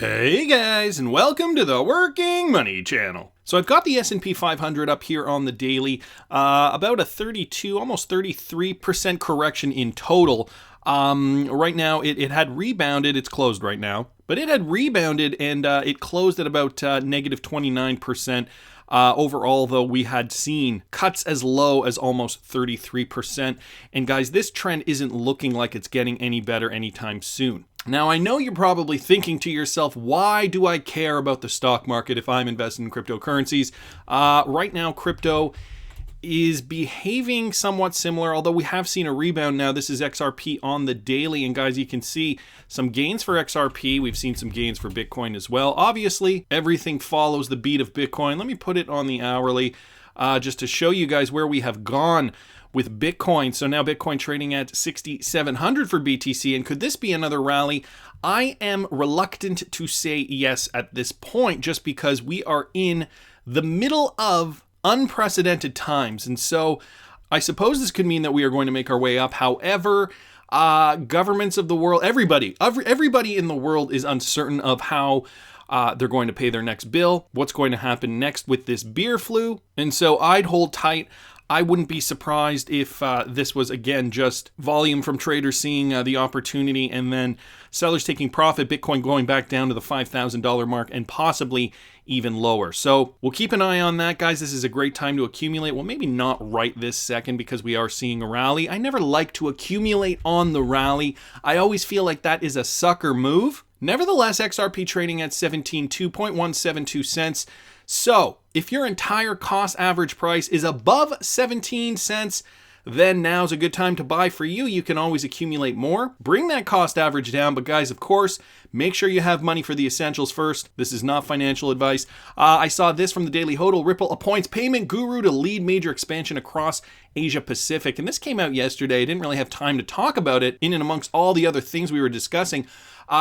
Hey guys, and welcome to the Working Money Channel. So I've got the S&P 500 up here on the daily, about a 32, almost 33% correction in total. Right now it had rebounded, it's closed right now, but it had rebounded and it closed at about negative 29%. Overall, though, we had seen cuts as low as almost 33%. And guys, this trend isn't looking like it's getting any better anytime soon. Now, I know you're probably thinking to yourself, why do I care about the stock market if I'm invested in cryptocurrencies? Right now, crypto is behaving somewhat similar, although we have seen a rebound now. This is XRP on the daily, and guys, you can see some gains for XRP. We've seen some gains for Bitcoin as well. Obviously, everything follows the beat of Bitcoin. Let me put it on the hourly just to show you guys where we have gone with Bitcoin. So now Bitcoin trading at 6,700 for BTC, and could this be another rally? I am reluctant to say yes at this point, just because we are in the middle of unprecedented times. And so I suppose this could mean that we are going to make our way up. However, governments of the world, everybody in the world is uncertain of how they're going to pay their next bill, what's going to happen next with this beer flu. And so I'd hold tight. I wouldn't be surprised if this was, again, just volume from traders seeing the opportunity and then sellers taking profit, Bitcoin going back down to the $5,000 mark and possibly even lower. So we'll keep an eye on that, guys. This is a great time to accumulate. Well, maybe not right this second because we are seeing a rally. I never like to accumulate on the rally. I always feel like that is a sucker move. Nevertheless, XRP trading at 17.2 cents. So if your entire cost average price is above 17 cents, then now's a good time to buy for you. You can always accumulate more. Bring that cost average down. But guys, of course, make sure you have money for the essentials first. This is not financial advice. I saw this from the Daily Hodl. Ripple appoints payment guru to lead major expansion across Asia Pacific. And this came out yesterday. I didn't really have time to talk about it in and amongst all the other things we were discussing.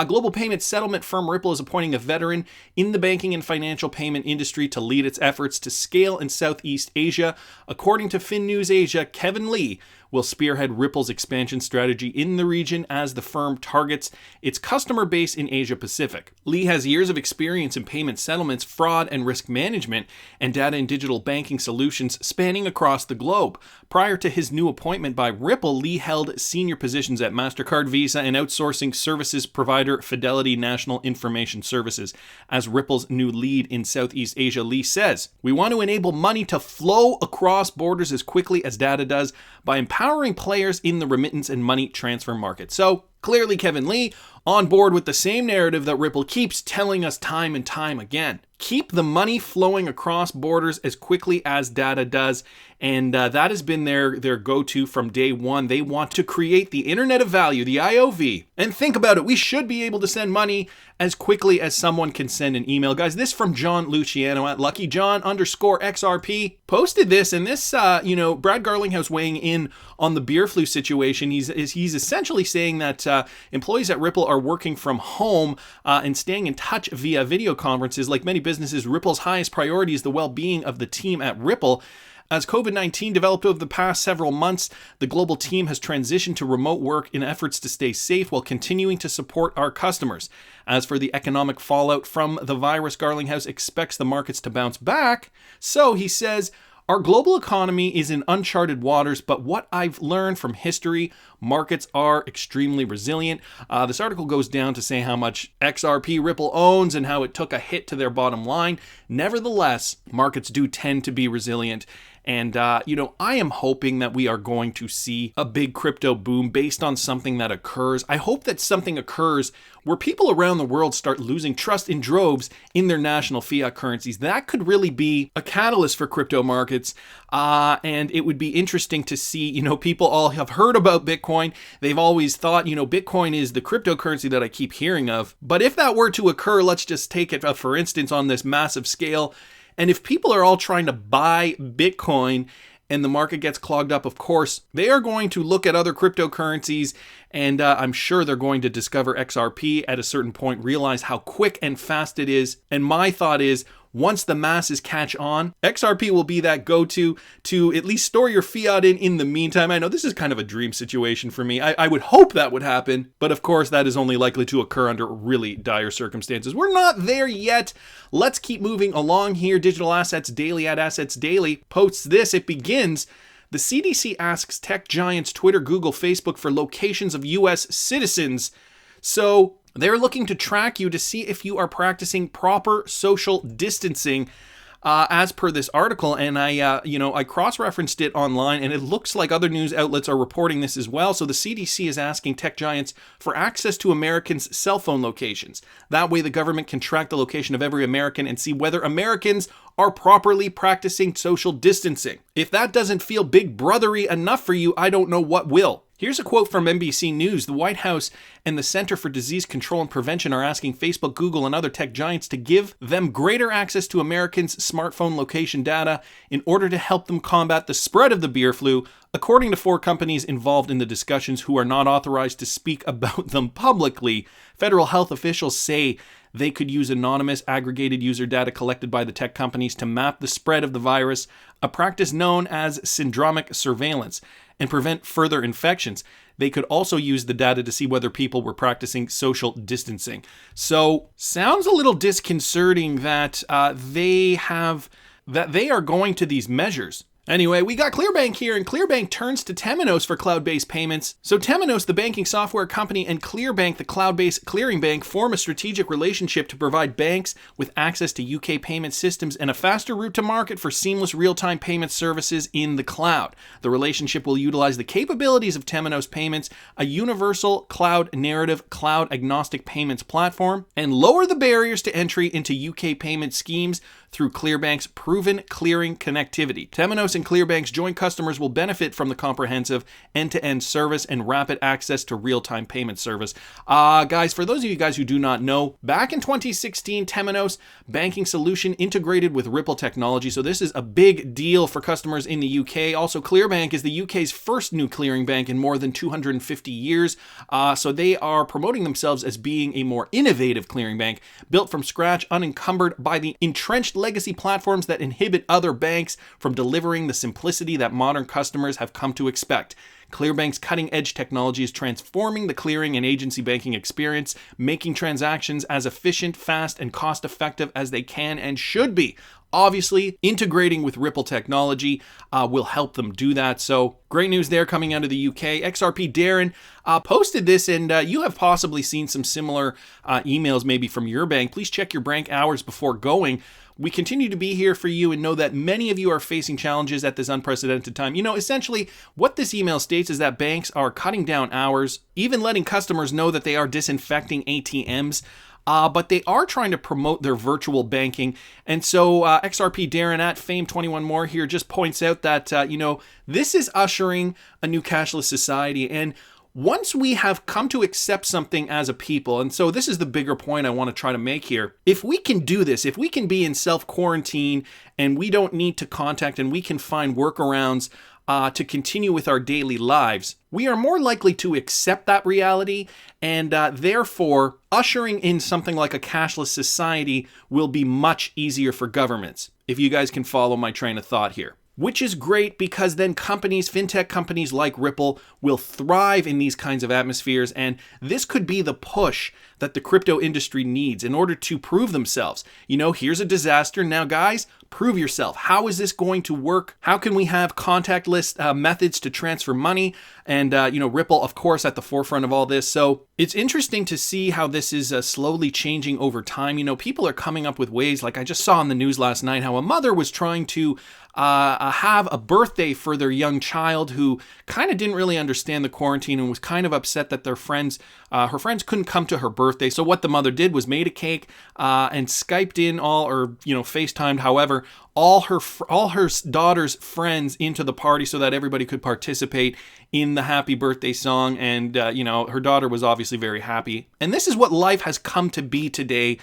Global payment settlement firm Ripple is appointing a veteran in the banking and financial payment industry to lead its efforts to scale in Southeast Asia. According to FinNews Asia, Kevin Lee will spearhead Ripple's expansion strategy in the region as the firm targets its customer base in Asia Pacific. Lee has years of experience in payment settlements, fraud and risk management, and data and digital banking solutions spanning across the globe. Prior to his new appointment by Ripple, Lee held senior positions at MasterCard, Visa, and outsourcing services provider Fidelity National Information Services. As Ripple's new lead in Southeast Asia, Lee says, "We want to enable money to flow across borders as quickly as data does by empowering players in the remittance and money transfer market." So clearly Kevin Lee on board with the same narrative that Ripple keeps telling us time and time again. Keep the money flowing across borders as quickly as data does. And that has been their go-to from day one. They want to create the Internet of Value, the IOV. And think about it. We should be able to send money as quickly as someone can send an email. Guys, this from John Luciano at LuckyJohn_XRP posted this. And this, Brad Garlinghouse weighing in on the beer flu situation. He's essentially saying that employees at Ripple are working from home and staying in touch via video conferences. Like many businesses, Ripple's highest priority is the well-being of the team at Ripple. As COVID-19 developed over the past several months, the global team has transitioned to remote work in efforts to stay safe while continuing to support our customers. As for the economic fallout from the virus, Garlinghouse expects the markets to bounce back. So he says, "Our global economy is in uncharted waters, but what I've learned from history, markets are extremely resilient." This article goes down to say how much XRP Ripple owns and how it took a hit to their bottom line. Nevertheless, markets do tend to be resilient. And, I am hoping that we are going to see a big crypto boom based on something that occurs. I hope that something occurs where people around the world start losing trust in droves in their national fiat currencies. That could really be a catalyst for crypto markets. And it would be interesting to see, people all have heard about Bitcoin. They've always thought, Bitcoin is the cryptocurrency that I keep hearing of. But if that were to occur, let's just take it, for instance, on this massive scale. And if people are all trying to buy Bitcoin and the market gets clogged up, of course, they are going to look at other cryptocurrencies, and I'm sure they're going to discover XRP at a certain point, realize how quick and fast it is. And my thought is, once the masses catch on, XRP will be that go-to to at least store your fiat in the meantime. I know this is kind of a dream situation for me. I would hope that would happen, but of course that is only likely to occur under really dire circumstances. We're not there yet. Let's keep moving along here. Digital Assets Daily at Assets Daily posts this. It begins, the CDC asks tech giants Twitter, Google, Facebook for locations of U.S. citizens. So they're looking to track you to see if you are practicing proper social distancing, as per this article. And I cross-referenced it online, and it looks like other news outlets are reporting this as well. So the CDC is asking tech giants for access to Americans' cell phone locations. That way the government can track the location of every American and see whether Americans are properly practicing social distancing. If that doesn't feel big brothery enough for you, I don't know what will. Here's a quote from NBC News. The White House and the Center for Disease Control and Prevention are asking Facebook, Google, and other tech giants to give them greater access to Americans' smartphone location data in order to help them combat the spread of the beer flu, according to 4 companies involved in the discussions who are not authorized to speak about them publicly. Federal health officials say they could use anonymous aggregated user data collected by the tech companies to map the spread of the virus, a practice known as syndromic surveillance, and prevent further infections. They could also use the data to see whether people were practicing social distancing. So, sounds a little disconcerting that they are going to these measures. Anyway, we got ClearBank here, and ClearBank turns to Temenos for cloud-based payments. So Temenos, the banking software company, and ClearBank, the cloud-based clearing bank, form a strategic relationship to provide banks with access to UK payment systems and a faster route to market for seamless real-time payment services in the cloud. The relationship will utilize the capabilities of Temenos Payments, a universal cloud-native, cloud-agnostic payments platform, and lower the barriers to entry into UK payment schemes through ClearBank's proven clearing connectivity. Temenos and ClearBank's joint customers will benefit from the comprehensive end-to-end service and rapid access to real-time payment service. Guys, for those of you guys who do not know, back in 2016, Temenos banking solution integrated with Ripple technology. So this is a big deal for customers in the UK. Also, ClearBank is the UK's first new clearing bank in more than 250 years. So they are promoting themselves as being a more innovative clearing bank, built from scratch, unencumbered by the entrenched legacy platforms that inhibit other banks from delivering the simplicity that modern customers have come to expect. ClearBank's cutting-edge technology is transforming the clearing and agency banking experience, making transactions as efficient, fast, and cost-effective as they can and should be. Obviously, integrating with Ripple technology will help them do that. So, great news there coming out of the UK. XRP Darren posted this, and you have possibly seen some similar emails maybe from your bank. Please check your bank hours before going. We continue to be here for you and know that many of you are facing challenges at this unprecedented time. You know, essentially, what this email states is that banks are cutting down hours, even letting customers know that they are disinfecting ATMs. But they are trying to promote their virtual banking. And so XRP Darren at Fame21More here just points out that, this is ushering a new cashless society. And once we have come to accept something as a people, and so this is the bigger point I want to try to make here, if we can do this, if we can be in self-quarantine and we don't need to contact and we can find workarounds to continue with our daily lives, we are more likely to accept that reality, and therefore ushering in something like a cashless society will be much easier for governments, if you guys can follow my train of thought here. Which is great because then companies, fintech companies like Ripple, will thrive in these kinds of atmospheres, and this could be the push that the crypto industry needs in order to prove themselves. You know, here's a disaster. Now, guys, prove yourself. How is this going to work? How can we have contactless methods to transfer money? And, Ripple, of course, at the forefront of all this. So it's interesting to see how this is slowly changing over time. You know, people are coming up with ways, like I just saw on the news last night, how a mother was trying to have a birthday for their young child who kind of didn't really understand the quarantine and was kind of upset that her friends couldn't come to her birthday. So what the mother did was made a cake and Skyped in FaceTimed, however, all her daughter's friends into the party so that everybody could participate in the happy birthday song. And, her daughter was obviously very happy. And this is what life has come to be today.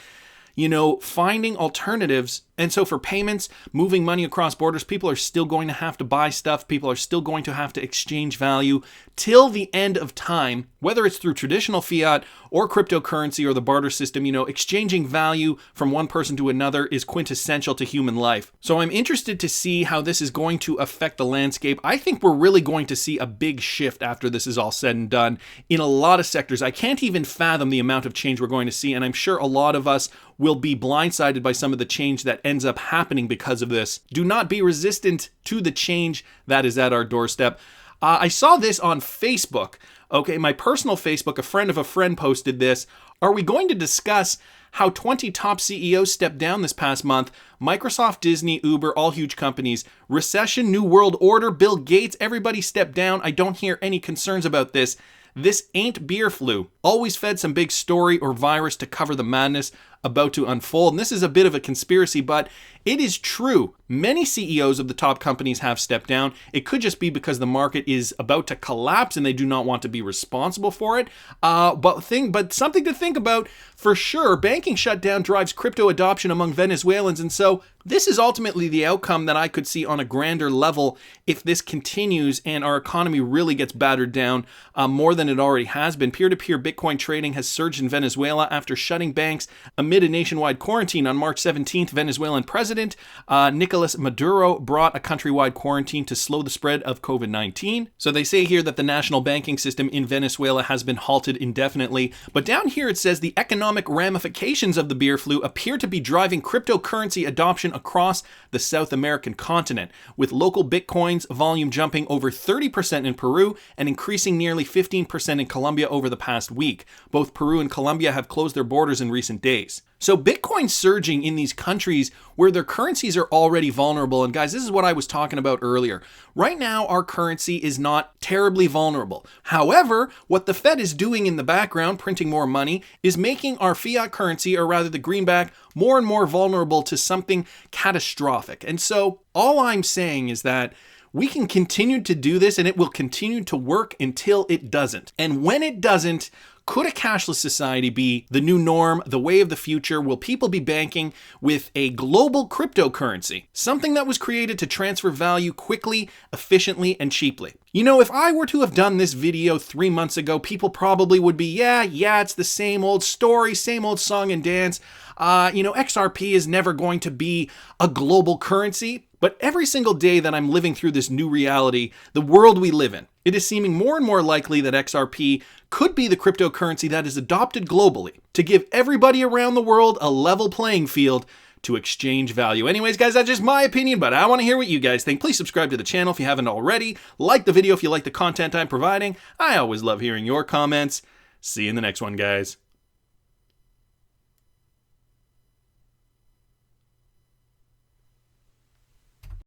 finding alternatives. And so for payments, moving money across borders, people are still going to have to buy stuff. People are still going to have to exchange value till the end of time, whether it's through traditional fiat or cryptocurrency or the barter system. Exchanging value from one person to another is quintessential to human life. So I'm interested to see how this is going to affect the landscape. I think we're really going to see a big shift after this is all said and done in a lot of sectors. I can't even fathom the amount of change we're going to see, and I'm sure a lot of us will be blindsided by some of the change that ends up happening because of this. Do not be resistant to the change that is at our doorstep. I saw this on Facebook. Okay, my personal Facebook, a friend of a friend posted this. Are we going to discuss how 20 top CEOs stepped down this past month? Microsoft, Disney, Uber, all huge companies. Recession, New World Order, Bill Gates, everybody stepped down. I don't hear any concerns about this. This ain't beer flu. Always fed some big story or virus to cover the madness about to unfold. And this is a bit of a conspiracy, but it is true. Many CEOs of the top companies have stepped down. It could just be because the market is about to collapse and they do not want to be responsible for it. But something to think about for sure. Banking shutdown drives crypto adoption among Venezuelans, and so this is ultimately the outcome that I could see on a grander level if this continues and our economy really gets battered down more than it already has been. Peer-to-peer Bitcoin trading has surged in Venezuela after shutting banks amid a nationwide quarantine. On March 17th, Venezuelan President Nicolas Maduro brought a countrywide quarantine to slow the spread of COVID-19. So they say here that the national banking system in Venezuela has been halted indefinitely. But down here it says the economic ramifications of the beer flu appear to be driving cryptocurrency adoption across the South American continent, with local Bitcoins volume jumping over 30% in Peru and increasing nearly 15% in Colombia over the past week. Both Peru and Colombia have closed their borders in recent days. So Bitcoin surging in these countries where their currencies are already vulnerable. And guys, this is what I was talking about earlier. Right now, our currency is not terribly vulnerable. However, what the Fed is doing in the background, printing more money, is making our fiat currency, or rather the greenback, more and more vulnerable to something catastrophic. And so all I'm saying is that we can continue to do this and it will continue to work until it doesn't. And when it doesn't, could a cashless society be the new norm, the way of the future? Will people be banking with a global cryptocurrency? Something that was created to transfer value quickly, efficiently, and cheaply. If I were to have done this video 3 months ago, people probably would be, yeah, it's the same old story, same old song and dance. XRP is never going to be a global currency. But every single day that I'm living through this new reality, the world we live in, it is seeming more and more likely that XRP could be the cryptocurrency that is adopted globally to give everybody around the world a level playing field to exchange value. Anyways, guys, that's just my opinion, but I want to hear what you guys think. Please subscribe to the channel if you haven't already. Like the video if you like the content I'm providing. I always love hearing your comments. See you in the next one, guys.